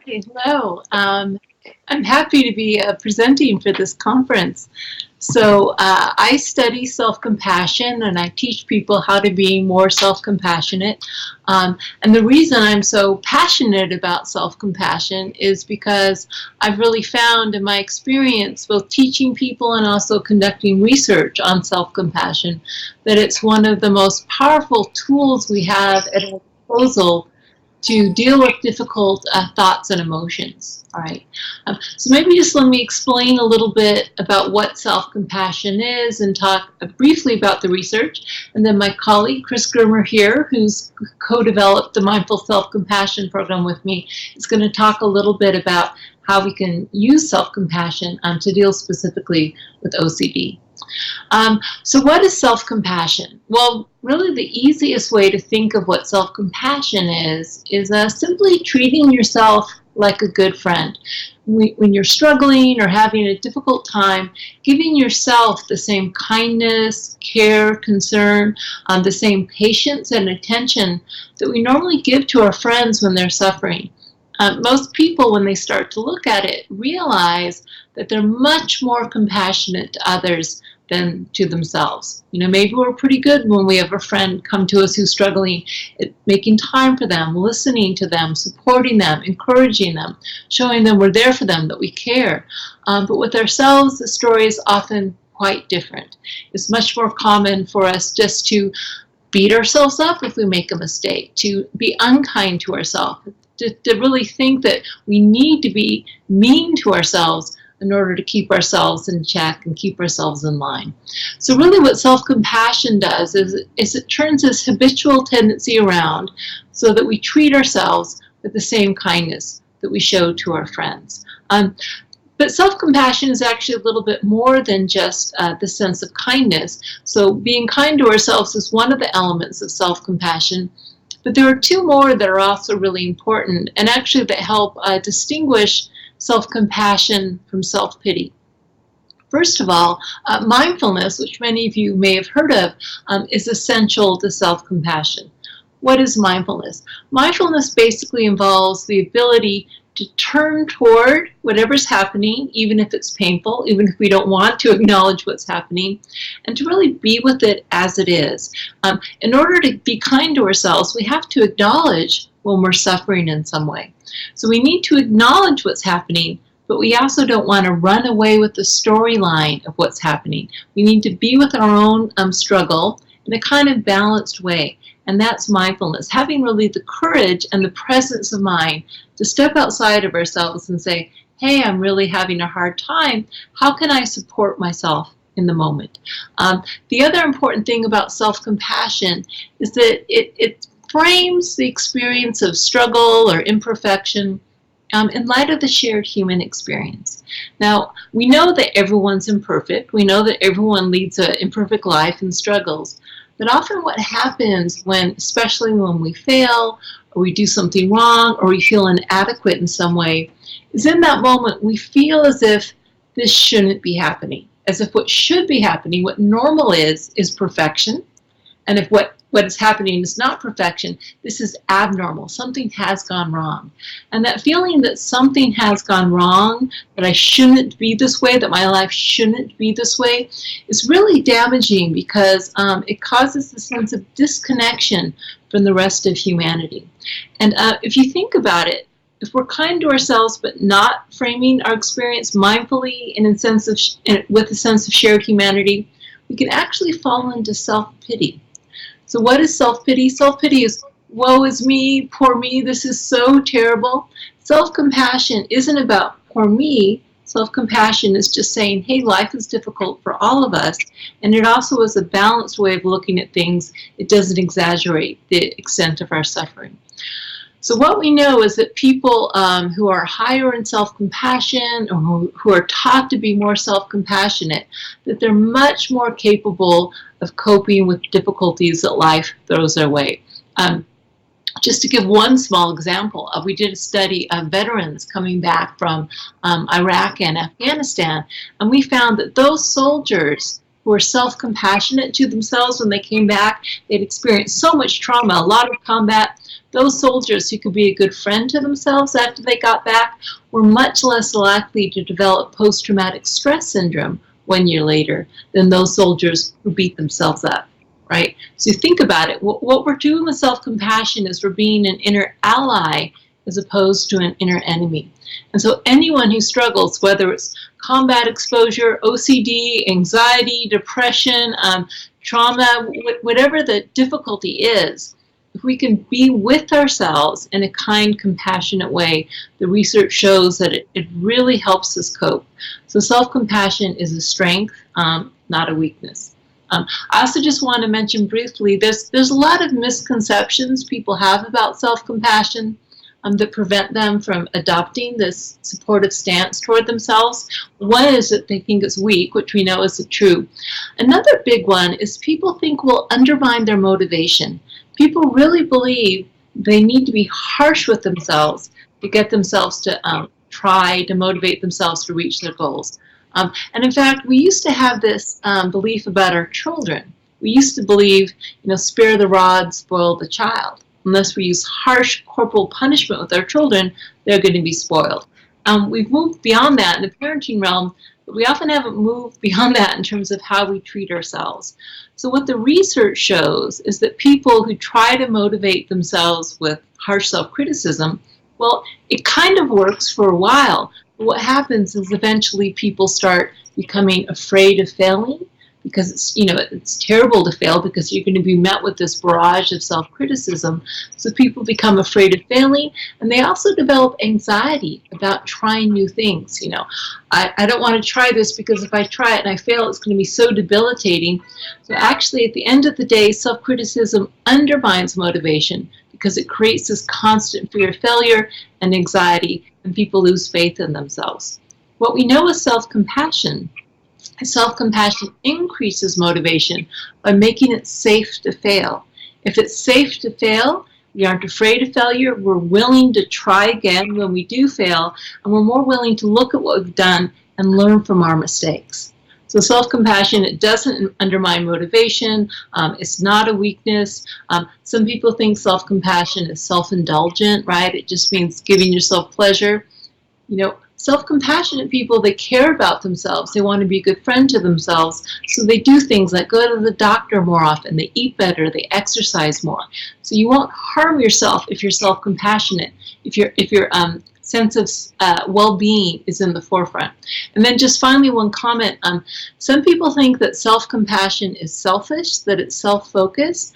Hello. I'm happy to be presenting for this conference. So I study self-compassion and I teach people how to be more self-compassionate. And the reason I'm so passionate about self-compassion is because I've really found in my experience, both teaching people and also conducting research on self-compassion, that it's one of the most powerful tools we have at our disposal to deal with difficult thoughts and emotions. All right. So maybe just let me explain a little bit about what self-compassion is and talk briefly about the research. And then my colleague, Chris Germer here, who's co-developed the Mindful Self-Compassion program with me, is going to talk a little bit about how we can use self-compassion to deal specifically with OCD. So what is self-compassion? Well, really the easiest way to think of what self-compassion is simply treating yourself like a good friend. When you're struggling or having a difficult time, giving yourself the same kindness, care, concern, the same patience and attention that we normally give to our friends when they're suffering. Most people, when they start to look at it, realize that they're much more compassionate to others than to themselves. You know, maybe we're pretty good when we have a friend come to us who's struggling, at making time for them, listening to them, supporting them, encouraging them, showing them we're there for them, that we care. But with ourselves, the story is often quite different. It's much more common for us just to beat ourselves up if we make a mistake, to be unkind to ourselves, to really think that we need to be mean to ourselves in order to keep ourselves in check and keep ourselves in line. So really what self-compassion does is it turns this habitual tendency around so that we treat ourselves with the same kindness that we show to our friends. But self-compassion is actually a little bit more than just the sense of kindness. So being kind to ourselves is one of the elements of self-compassion. But there are two more that are also really important and actually that help distinguish self-compassion from self-pity. First of all, mindfulness, which many of you may have heard of, is essential to self-compassion. What is mindfulness? Mindfulness basically involves the ability to turn toward whatever's happening, even if it's painful, even if we don't want to acknowledge what's happening, and to really be with it as it is. In order to be kind to ourselves, we have to acknowledge when we're suffering in some way. So we need to acknowledge what's happening, but we also don't want to run away with the storyline of what's happening. We need to be with our own struggle in a kind of balanced way. And that's mindfulness, having really the courage and the presence of mind to step outside of ourselves and say, hey, I'm really having a hard time. How can I support myself in the moment? The other important thing about self-compassion is that it frames the experience of struggle or imperfection in light of the shared human experience. Now, we know that everyone's imperfect. We know that everyone leads an imperfect life and struggles. But often what happens especially when we fail, or we do something wrong, or we feel inadequate in some way, is in that moment we feel as if this shouldn't be happening, as if what should be happening, what normal is perfection. And if what is happening is not perfection, this is abnormal. Something has gone wrong. And that feeling that something has gone wrong, that I shouldn't be this way, that my life shouldn't be this way, is really damaging because it causes a sense of disconnection from the rest of humanity. And if you think about it, if we're kind to ourselves but not framing our experience mindfully and with a sense of shared humanity, we can actually fall into self-pity. So what is self-pity? Self-pity is, woe is me, poor me, this is so terrible. Self-compassion isn't about poor me. Self-compassion is just saying, hey, life is difficult for all of us. And it also is a balanced way of looking at things. It doesn't exaggerate the extent of our suffering. So what we know is that people who are higher in self-compassion or who are taught to be more self-compassionate, that they're much more capable of coping with difficulties that life throws their way. Just to give one small example, we did a study of veterans coming back from Iraq and Afghanistan, and we found that those soldiers who were self-compassionate to themselves when they came back, they'd experienced so much trauma, a lot of combat, those soldiers who could be a good friend to themselves after they got back were much less likely to develop post-traumatic stress syndrome 1 year later than those soldiers who beat themselves up, right? So you think about it, what we're doing with self-compassion is we're being an inner ally as opposed to an inner enemy. And so anyone who struggles, whether it's combat exposure, OCD, anxiety, depression, trauma, whatever the difficulty is, if we can be with ourselves in a kind, compassionate way, the research shows that it really helps us cope. So self-compassion is a strength, not a weakness. I also just want to mention briefly, there's a lot of misconceptions people have about self-compassion that prevent them from adopting this supportive stance toward themselves. One is that they think it's weak, which we know isn't true. Another big one is people think will undermine their motivation. People really believe they need to be harsh with themselves to get themselves to try to motivate themselves to reach their goals. And in fact, we used to have this belief about our children. We used to believe, spare the rod, spoil the child. Unless we use harsh corporal punishment with our children, they're going to be spoiled. We've moved beyond that in the parenting realm, but we often haven't moved beyond that in terms of how we treat ourselves. So what the research shows is that people who try to motivate themselves with harsh self-criticism, well, it kind of works for a while. But what happens is eventually people start becoming afraid of failing, because it's terrible to fail because you're going to be met with this barrage of self-criticism. So people become afraid of failing, and they also develop anxiety about trying new things. I don't want to try this because if I try it and I fail, it's going to be so debilitating. So actually, at the end of the day, self-criticism undermines motivation because it creates this constant fear of failure and anxiety, and people lose faith in themselves. What we know is self-compassion increases motivation by making it safe to fail. If it's safe to fail, we aren't afraid of failure, we're willing to try again when we do fail, and we're more willing to look at what we've done and learn from our mistakes. So self-compassion, it doesn't undermine motivation, it's not a weakness. Some people think self-compassion is self-indulgent, right? It just means giving yourself pleasure. Self-compassionate people, they care about themselves. They want to be a good friend to themselves. So they do things like go to the doctor more often. They eat better. They exercise more. So you won't harm yourself if you're self-compassionate, if your sense of well-being is in the forefront. And then just finally one comment. Some people think that self-compassion is selfish, that it's self-focused.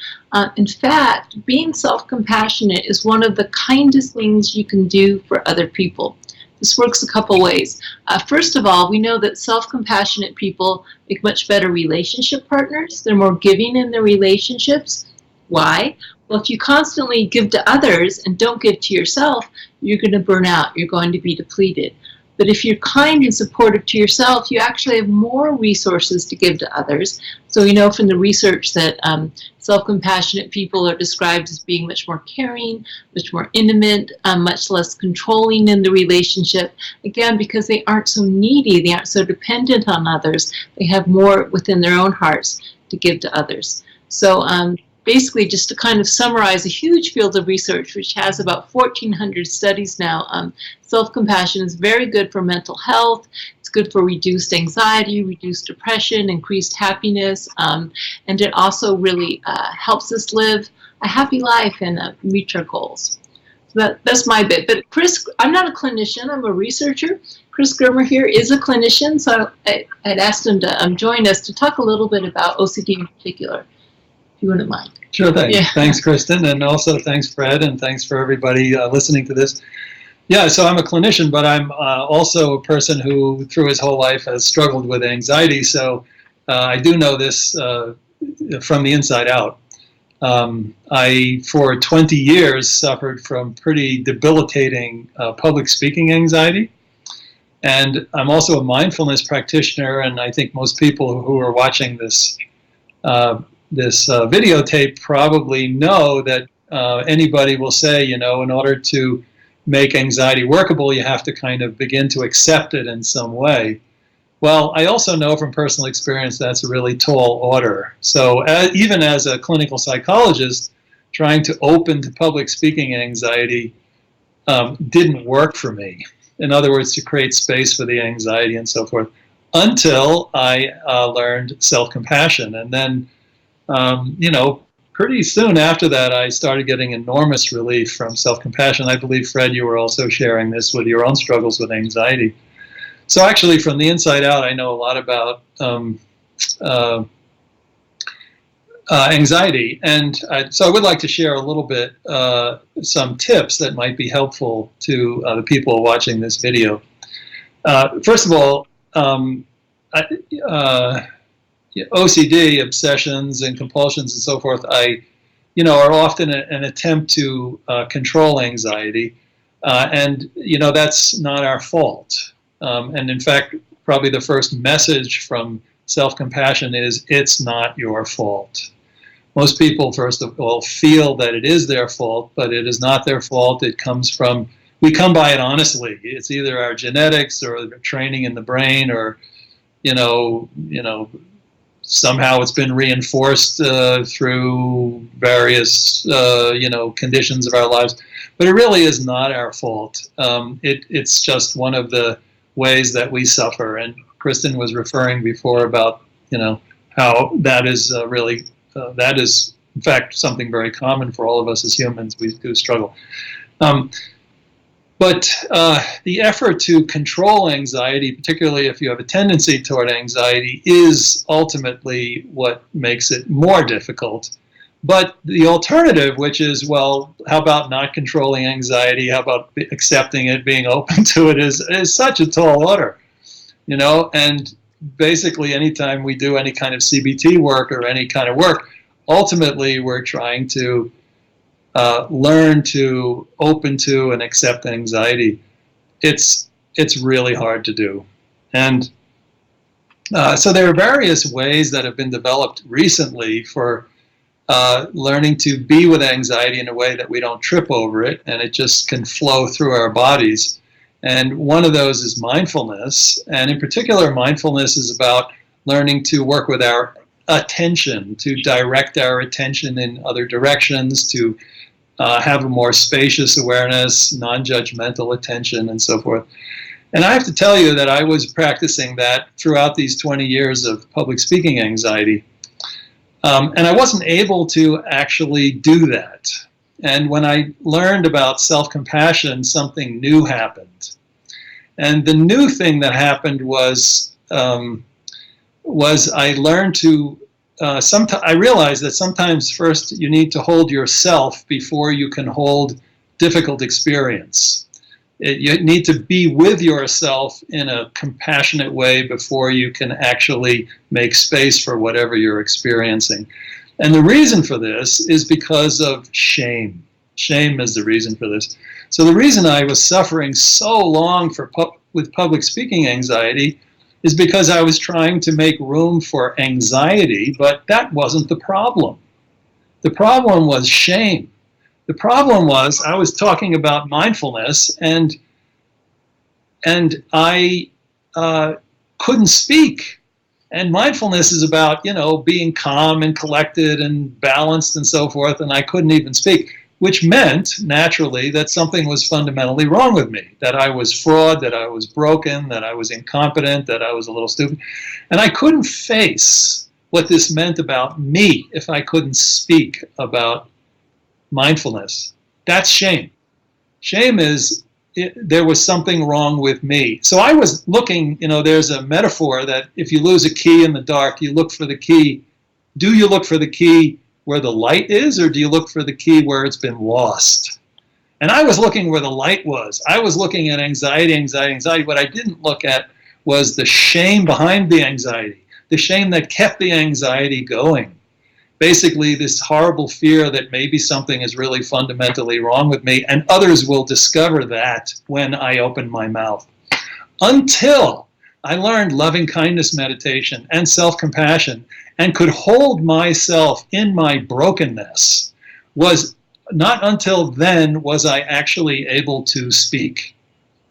In fact, being self-compassionate is one of the kindest things you can do for other people. This works a couple ways. First of all, we know that self-compassionate people make much better relationship partners. They're more giving in their relationships. Why? Well, if you constantly give to others and don't give to yourself, you're going to burn out. You're going to be depleted. But if you're kind and supportive to yourself, you actually have more resources to give to others. So we know from the research that self-compassionate people are described as being much more caring, much more intimate, much less controlling in the relationship. Again, because they aren't so needy, they aren't so dependent on others. They have more within their own hearts to give to others. So basically, just to kind of summarize a huge field of research, which has about 1,400 studies now, self-compassion is very good for mental health. It's good for reduced anxiety, reduced depression, increased happiness, and it also really helps us live a happy life and reach our goals. So that's my bit. But Chris, I'm not a clinician, I'm a researcher. Chris Germer here is a clinician, so I'd asked him to join us to talk a little bit about OCD in particular. You wouldn't mind. Sure thing. Yeah. Thanks, Kristin, and also thanks, Fred, and thanks for everybody listening to this. Yeah, so I'm a clinician, but I'm also a person who, through his whole life, has struggled with anxiety, so I do know this from the inside out. I, for 20 years, suffered from pretty debilitating public speaking anxiety, and I'm also a mindfulness practitioner, and I think most people who are watching this videotape probably know that anybody will say, in order to make anxiety workable, you have to kind of begin to accept it in some way. Well, I also know from personal experience that's a really tall order. So even as a clinical psychologist, trying to open to public speaking anxiety didn't work for me. In other words, to create space for the anxiety and so forth, until I learned self-compassion. And then, pretty soon after that, I started getting enormous relief from self-compassion. I believe, Fred, you were also sharing this with your own struggles with anxiety. So actually, from the inside out, I know a lot about anxiety. And so I would like to share a little bit some tips that might be helpful to the people watching this video. First of all, OCD, obsessions and compulsions and so forth, are often an attempt to control anxiety, and that's not our fault. And in fact, probably the first message from self-compassion is, it's not your fault. Most people, first of all, feel that it is their fault, but it is not their fault. It comes from, we come by it honestly. It's either our genetics or the training in the brain, or somehow it's been reinforced through various, conditions of our lives. But it really is not our fault. It's just one of the ways that we suffer. And Kristin was referring before about, how that is that is, in fact, something very common for all of us as humans. We do struggle. But the effort to control anxiety, particularly if you have a tendency toward anxiety, is ultimately what makes it more difficult. But the alternative, which is, well, how about not controlling anxiety? How about accepting it, being open to it, is such a tall order, And basically, anytime we do any kind of CBT work or any kind of work, ultimately we're trying to learn to open to and accept anxiety. It's really hard to do. And so there are various ways that have been developed recently for learning to be with anxiety in a way that we don't trip over it, and it just can flow through our bodies. And one of those is mindfulness. And in particular, mindfulness is about learning to work with our attention, to direct our attention in other directions, to have a more spacious awareness, non-judgmental attention, and so forth. And I have to tell you that I was practicing that throughout these 20 years of public speaking anxiety. And I wasn't able to actually do that. And when I learned about self-compassion, something new happened. And the new thing that happened was I learned to, I realized that sometimes first you need to hold yourself before you can hold difficult experience. You need to be with yourself in a compassionate way before you can actually make space for whatever you're experiencing. And the reason for this is because of shame. Shame is the reason for this. So the reason I was suffering so long with public speaking anxiety is because I was trying to make room for anxiety, but that wasn't the problem. The problem was shame. The problem was I was talking about mindfulness, and I couldn't speak. And mindfulness is about, being calm and collected and balanced and so forth, and I couldn't even speak, which meant, naturally, that something was fundamentally wrong with me, that I was flawed, that I was broken, that I was incompetent, that I was a little stupid. And I couldn't face what this meant about me if I couldn't speak about mindfulness. That's shame. Shame is, there was something wrong with me. So I was looking, there's a metaphor that if you lose a key in the dark, you look for the key. Do you look for the key where the light is, or do you look for the key where it's been lost? And I was looking where the light was. I was looking at anxiety. What I didn't look at was the shame behind the anxiety, the shame that kept the anxiety going. Basically, this horrible fear that maybe something is really fundamentally wrong with me, and others will discover that when I open my mouth. Until I learned loving kindness meditation and self-compassion and could hold myself in my brokenness, was not until then was I actually able to speak.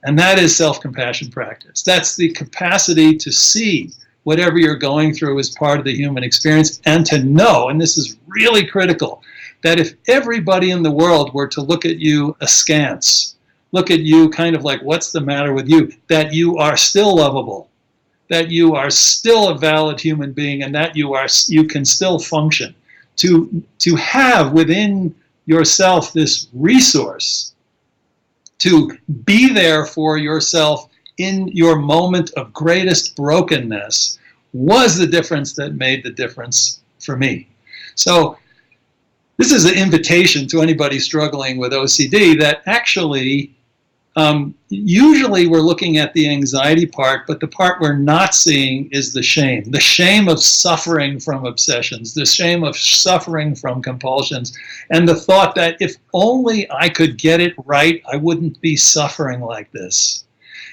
And that is self-compassion practice. That's the capacity to see whatever you're going through as part of the human experience, and to know, and this is really critical, that if everybody in the world were to look at you askance, look at you kind of like, what's the matter with you, that you are still lovable, that you are still a valid human being, and that you can still function. To have within yourself this resource to be there for yourself in your moment of greatest brokenness was the difference that made the difference for me. So this is an invitation to anybody struggling with OCD that actually usually we're looking at the anxiety part, but the part we're not seeing is the shame of suffering from obsessions, the shame of suffering from compulsions, and the thought that if only I could get it right, I wouldn't be suffering like this.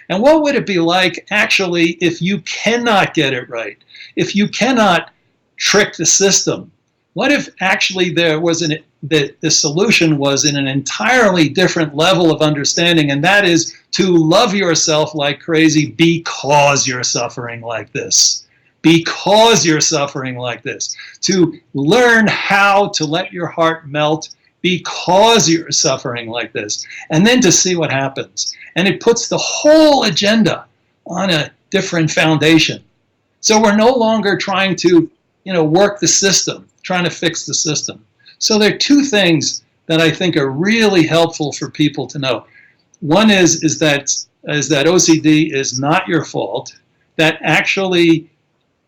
And what would it be like actually if you cannot get it right, if you cannot trick the system? What if actually there was the solution was in an entirely different level of understanding, and that is to love yourself like crazy because you're suffering like this. Because you're suffering like this. To learn how to let your heart melt because you're suffering like this. And then to see what happens. And it puts the whole agenda on a different foundation. So we're no longer trying to, work the system, trying to fix the system. So there are two things that I think are really helpful for people to know. One is that OCD is not your fault, that actually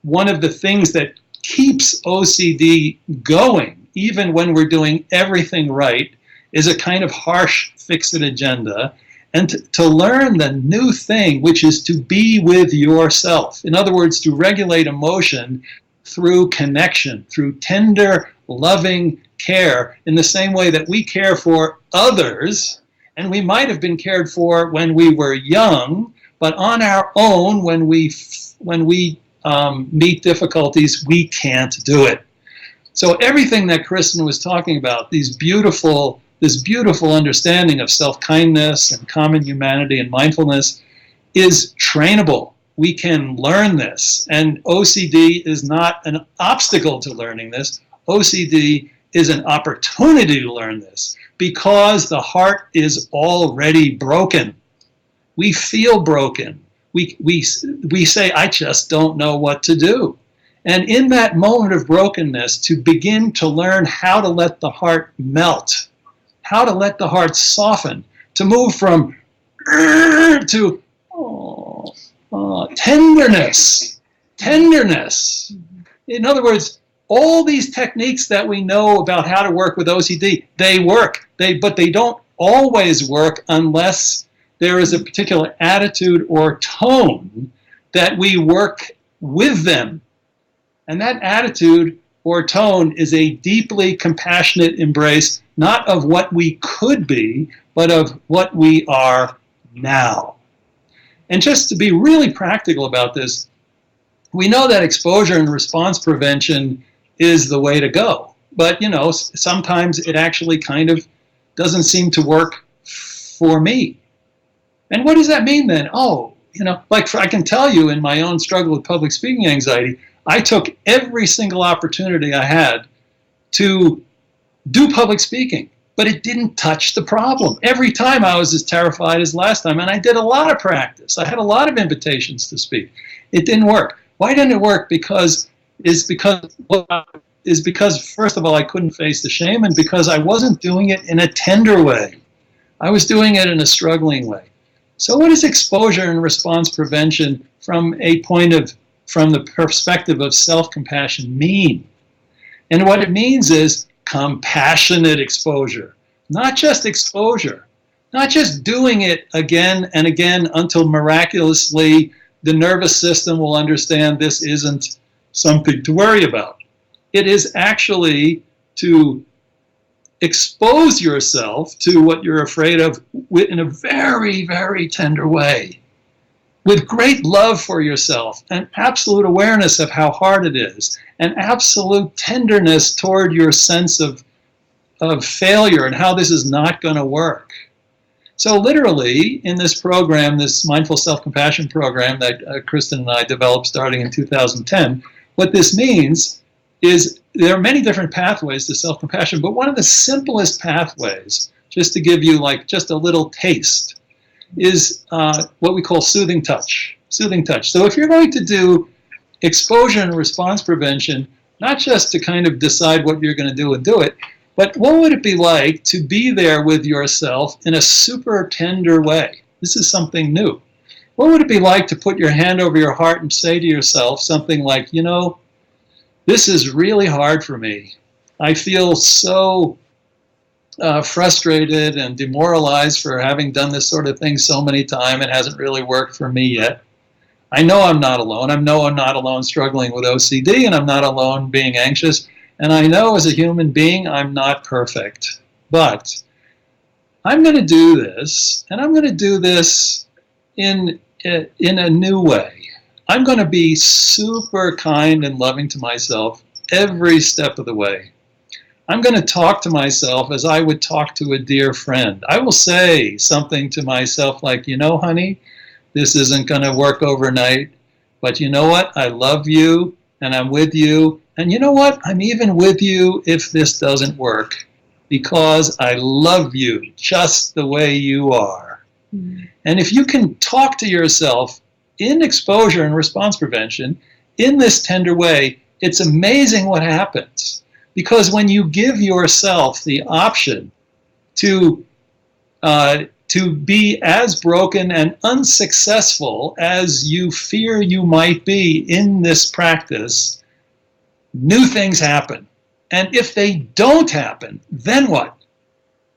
one of the things that keeps OCD going, even when we're doing everything right, is a kind of harsh fix-it agenda, and to learn the new thing, which is to be with yourself. In other words, to regulate emotion through connection, through tender, loving care, in the same way that we care for others, and we might have been cared for when we were young, but on our own, when we meet difficulties, we can't do it. So everything that Kristin was talking about, this beautiful understanding of self-kindness and common humanity and mindfulness, is trainable. We can learn this, and OCD is not an obstacle to learning this. OCD is an opportunity to learn this because the heart is already broken. We feel broken. We say, I just don't know what to do. And in that moment of brokenness, to begin to learn how to let the heart melt, how to let the heart soften, to move from to tenderness. In other words, all these techniques that we know about how to work with OCD, they work, but they don't always work unless there is a particular attitude or tone that we work with them. And that attitude or tone is a deeply compassionate embrace, not of what we could be, but of what we are now. And just to be really practical about this, we know that exposure and response prevention is the way to go. But, sometimes it actually kind of doesn't seem to work for me. And what does that mean then? I can tell you in my own struggle with public speaking anxiety, I took every single opportunity I had to do public speaking, but it didn't touch the problem. Every time I was as terrified as last time, and I did a lot of practice. I had a lot of invitations to speak. It didn't work. Why didn't it work? Because first of all, I couldn't face the shame, and because I wasn't doing it in a tender way. I was doing it in a struggling way. So what does exposure and response prevention from the perspective of self-compassion mean? And what it means is compassionate exposure, not just exposure, not just doing it again and again until miraculously the nervous system will understand this isn't something to worry about. It is actually to expose yourself to what you're afraid of in a very, very tender way, with great love for yourself and absolute awareness of how hard it is, and absolute tenderness toward your sense of failure and how this is not going to work. So literally, in this program, this Mindful Self-Compassion program that Kristin and I developed starting in 2010, what this means is there are many different pathways to self-compassion, but one of the simplest pathways, just to give you like just a little taste, is what we call soothing touch. Soothing touch. So if you're going to do exposure and response prevention, not just to kind of decide what you're going to do and do it, but what would it be like to be there with yourself in a super tender way? This is something new. What would it be like to put your hand over your heart and say to yourself something like, you know, this is really hard for me. I feel so frustrated and demoralized for having done this sort of thing so many times. It hasn't really worked for me yet. I know I'm not alone. I know I'm not alone struggling with OCD, and I'm not alone being anxious. And I know as a human being, I'm not perfect. But I'm going to do this, and I'm going to do this in a new way. I'm going to be super kind and loving to myself every step of the way. I'm going to talk to myself as I would talk to a dear friend. I will say something to myself like, you know, honey, this isn't going to work overnight, but you know what? I love you, and I'm with you. And you know what? I'm even with you if this doesn't work, because I love you just the way you are. Mm-hmm. And if you can talk to yourself in exposure and response prevention in this tender way, it's amazing what happens. Because when you give yourself the option to be as broken and unsuccessful as you fear you might be in this practice, new things happen. And if they don't happen, then what?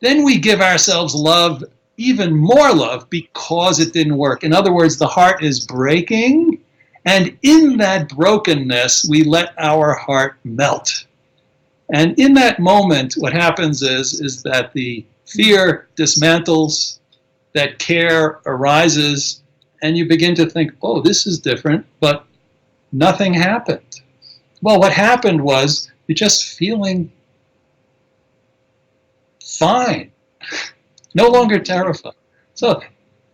Then we give ourselves love, even more love, because it didn't work. In other words, the heart is breaking, and in that brokenness, we let our heart melt. And in that moment, what happens is that the fear dismantles, that care arises, and you begin to think, oh, this is different, but nothing happened. Well, what happened was you're just feeling fine, no longer terrified. So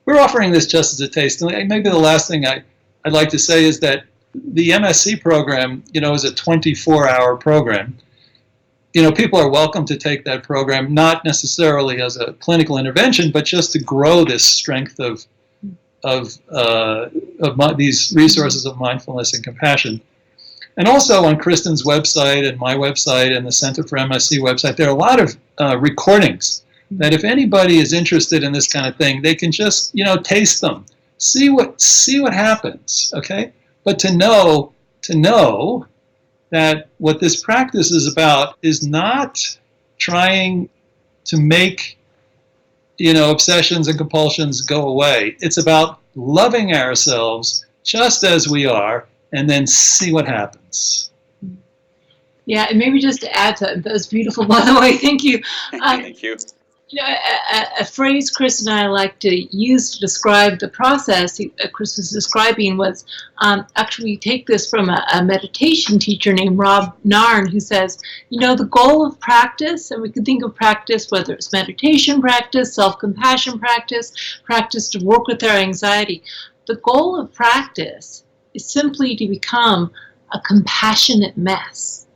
we're offering this just as a taste. And maybe the last thing I'd like to say is that the MSc program, you know, is a 24-hour program. You know, people are welcome to take that program, not necessarily as a clinical intervention, but just to grow this strength of these resources of mindfulness and compassion. And also on Kristin's website and my website and the Center for MSc website, there are a lot of recordings that if anybody is interested in this kind of thing, they can just, you know, taste them, see what happens, okay? But to know that what this practice is about is not trying to make, you know, obsessions and compulsions go away. It's about loving ourselves just as we are, and then see what happens. Yeah, and maybe just to add to that, that was beautiful, by the way, thank you. Thank you. You know, a phrase Chris and I like to use to describe the process Chris was describing was, actually we take this from a meditation teacher named Rob Narn, who says, you know, the goal of practice, and we can think of practice, whether it's meditation practice, self-compassion practice, practice to work with our anxiety, the goal of practice is simply to become a compassionate mess,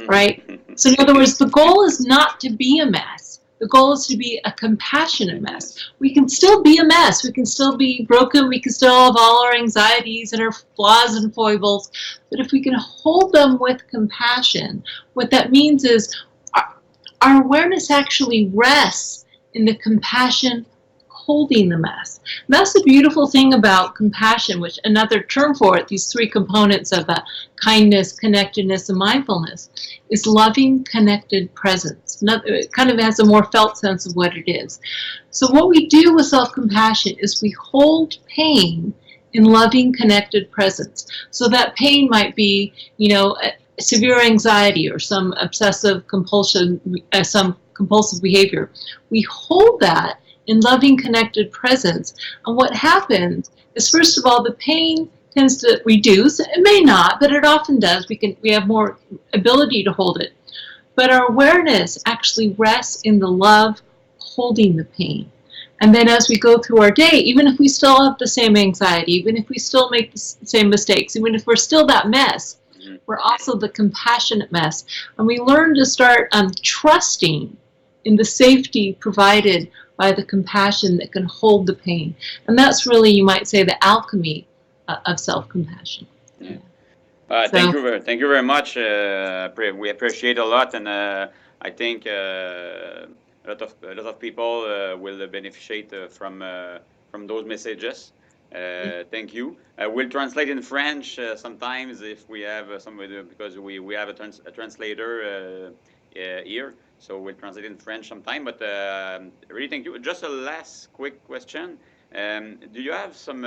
right? So in other words, the goal is not to be a mess. The goal is to be a compassionate mess. We can still be a mess. We can still be broken. We can still have all our anxieties and our flaws and foibles. But if we can hold them with compassion, what that means is our awareness actually rests in the compassion holding the mess. And that's the beautiful thing about compassion, which another term for it, these three components of kindness, connectedness, and mindfulness, is loving, connected presence. It kind of has a more felt sense of what it is. So what we do with self-compassion is we hold pain in loving, connected presence. So that pain might be, you know, severe anxiety or some obsessive compulsion, some compulsive behavior. We hold that in loving, connected presence. And what happens is, first of all, the pain tends to reduce. It may not, but it often does. We have more ability to hold it. But our awareness actually rests in the love holding the pain. And then as we go through our day, even if we still have the same anxiety, even if we still make the same mistakes, even if we're still that mess, We're also the compassionate mess. And we learn to start trusting in the safety provided by the compassion that can hold the pain. And that's really, you might say, the alchemy of self-compassion. Yeah. Thank you very much. We appreciate a lot, and I think a lot of people will benefit from those messages. Thank you. We'll translate in French sometimes if we have somebody, because we have a translator here, so we'll translate in French sometime. But really, thank you. Just a last quick question: do you have some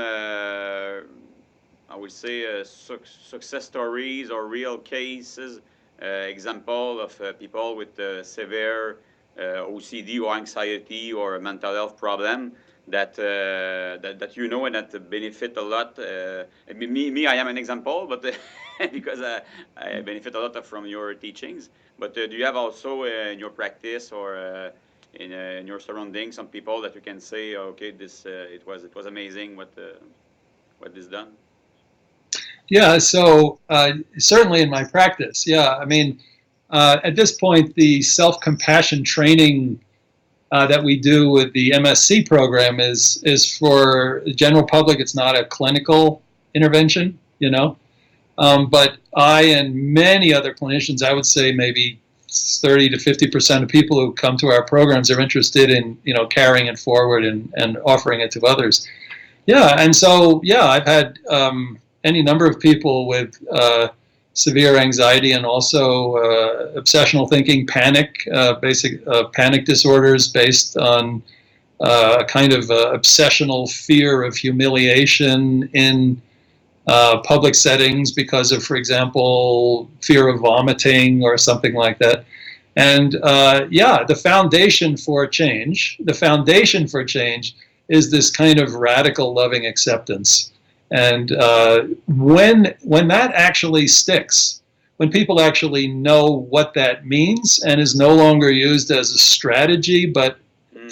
I would say success stories or real cases, example of people with severe OCD or anxiety or mental health problem that that you know and that benefit a lot? Me, I am an example, but because I benefit a lot from your teachings. But do you have also in your practice or in your surroundings some people that you can say, okay, this it was amazing what is done? Yeah, so certainly in my practice, yeah. I mean, at this point, the self-compassion training that we do with the MSc program is for the general public. It's not a clinical intervention, you know. But I and many other clinicians, I would say maybe 30 to 50% of people who come to our programs are interested in, you know, carrying it forward and offering it to others. Yeah, and so, yeah, I've had any number of people with severe anxiety and also obsessional thinking, panic, basic panic disorders based on a kind of obsessional fear of humiliation in public settings because of, for example, fear of vomiting or something like that. And yeah, the foundation for change is this kind of radical loving acceptance. And when that actually sticks, when people actually know what that means and is no longer used as a strategy, but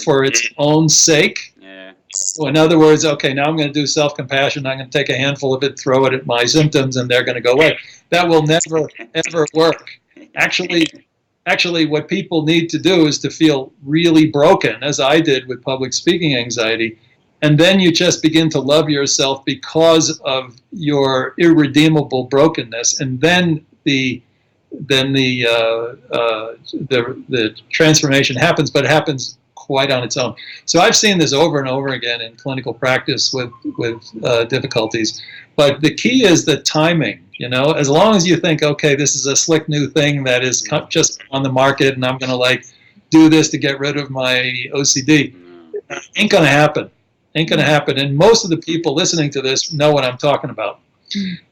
for its own sake. Yeah. So in other words, okay, now I'm going to do self-compassion. I'm going to take a handful of it, throw it at my symptoms, and they're going to go away. That will never, ever work. Actually, what people need to do is to feel really broken, as I did with public speaking anxiety. And then you just begin to love yourself because of your irredeemable brokenness, and then the transformation happens, but it happens quite on its own. So I've seen this over and over again in clinical practice with difficulties. But the key is the timing. You know, as long as you think, okay, this is a slick new thing that is just on the market, and I'm going to like do this to get rid of my OCD, ain't going to happen. Ain't going to happen. And most of the people listening to this know what I'm talking about.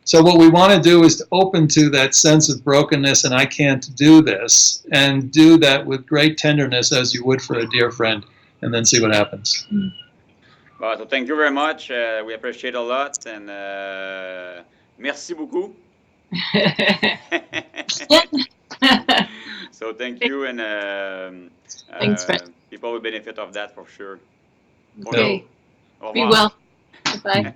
So what we want to do is to open to that sense of brokenness and I can't do this, and do that with great tenderness as you would for a dear friend, and then see what happens. Well, so thank you very much. We appreciate a lot, and merci beaucoup. So thank you, and Thanks, Fred. people will benefit of that for sure. Okay. Be well. Bye.